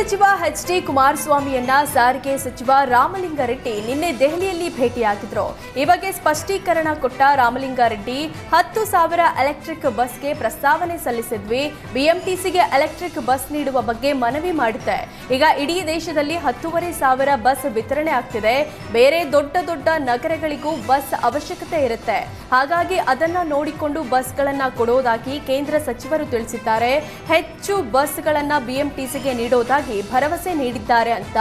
ಸಚಿವ ಎಚ್.ಡಿ. ಕುಮಾರಸ್ವಾಮಿಯನ್ನ ಸಾರಿಗೆ ಸಚಿವ ರಾಮಲಿಂಗಾರೆಡ್ಡಿ ನಿನ್ನೆ ದೆಹಲಿಯಲ್ಲಿ ಭೇಟಿಯಾಗಿದ್ರು. ಈ ಬಗ್ಗೆ ಸ್ಪಷ್ಟೀಕರಣ ಕೊಟ್ಟ ರಾಮಲಿಂಗಾರೆಡ್ಡಿ 10,000 ಎಲೆಕ್ಟ್ರಿಕ್ ಬಸ್ಗೆ ಪ್ರಸ್ತಾವನೆ ಸಲ್ಲಿಸಿದ್ವಿ. ಬಿಎಂಟಿಸಿಗೆ ಎಲೆಕ್ಟ್ರಿಕ್ ಬಸ್ ನೀಡುವ ಬಗ್ಗೆ ಮನವಿ ಮಾಡಿದ್ದೆ. ಈಗ ಇಡೀ ದೇಶದಲ್ಲಿ 10,500 ಬಸ್ ವಿತರಣೆ ಆಗ್ತಿದೆ. ಬೇರೆ ದೊಡ್ಡ ದೊಡ್ಡ ನಗರಗಳಿಗೂ ಬಸ್ ಅವಶ್ಯಕತೆ ಇರುತ್ತೆ. ಹಾಗಾಗಿ ಅದನ್ನ ನೋಡಿಕೊಂಡು ಬಸ್ಗಳನ್ನ ಕೊಡೋದಾಗಿ ಕೇಂದ್ರ ಸಚಿವರು ತಿಳಿಸಿದ್ದಾರೆ. ಹೆಚ್ಚು ಬಸ್ಗಳನ್ನ ಬಿಎಂಟಿಸಿಗೆ ನೀಡೋದಾಗಿ ಭರವಸೆ ನೀಡಿದ್ದಾರೆ ಅಂತ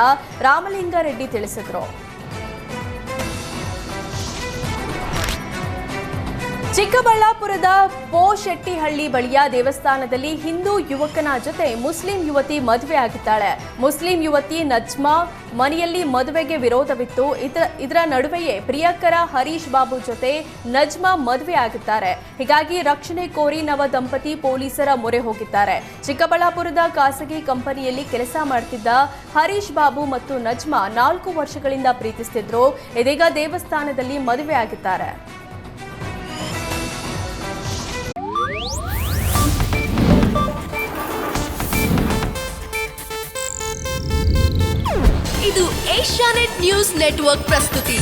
ರಾಮಲಿಂಗಾರೆಡ್ಡಿ ತಿಳಿಸಿದರು. ಚಿಕ್ಕಬಳ್ಳಾಪುರದ ಪೋಶೆಟ್ಟಿಹಳ್ಳಿ ಬಳಿಯ ದೇವಸ್ಥಾನದಲ್ಲಿ ಹಿಂದೂ ಯುವಕನ ಜೊತೆ ಮುಸ್ಲಿಂ ಯುವತಿ ಮದುವೆ ಆಗಿದ್ದಾಳೆ. ಮುಸ್ಲಿಂ ಯುವತಿ ನಜ್ಮಾ ಮನೆಯಲ್ಲಿ ಮದುವೆಗೆ ವಿರೋಧವಿತ್ತು. ಇದರ ನಡುವೆಯೇ ಪ್ರಿಯಕರ ಹರೀಶ್ ಬಾಬು ಜೊತೆ ನಜ್ಮಾ ಮದುವೆ ಆಗಿದ್ದಾರೆ. ಹೀಗಾಗಿ ರಕ್ಷಣೆ ಕೋರಿ ನವ ದಂಪತಿ ಪೊಲೀಸರ ಮೊರೆ ಹೋಗಿದ್ದಾರೆ. ಚಿಕ್ಕಬಳ್ಳಾಪುರದ ಖಾಸಗಿ ಕಂಪನಿಯಲ್ಲಿ ಕೆಲಸ ಮಾಡುತ್ತಿದ್ದ ಹರೀಶ್ ಬಾಬು ಮತ್ತು ನಜ್ಮಾ 4 ವರ್ಷಗಳಿಂದ ಪ್ರೀತಿಸುತ್ತಿದ್ರು. ಇದೀಗ ದೇವಸ್ಥಾನದಲ್ಲಿ ಮದುವೆ ಆಗಿದ್ದಾರೆ. ಇದು ಏಷ್ಯಾನೆಟ್ ನ್ಯೂಸ್ ನೆಟ್ವರ್ಕ್ ಪ್ರಸ್ತುತಿ.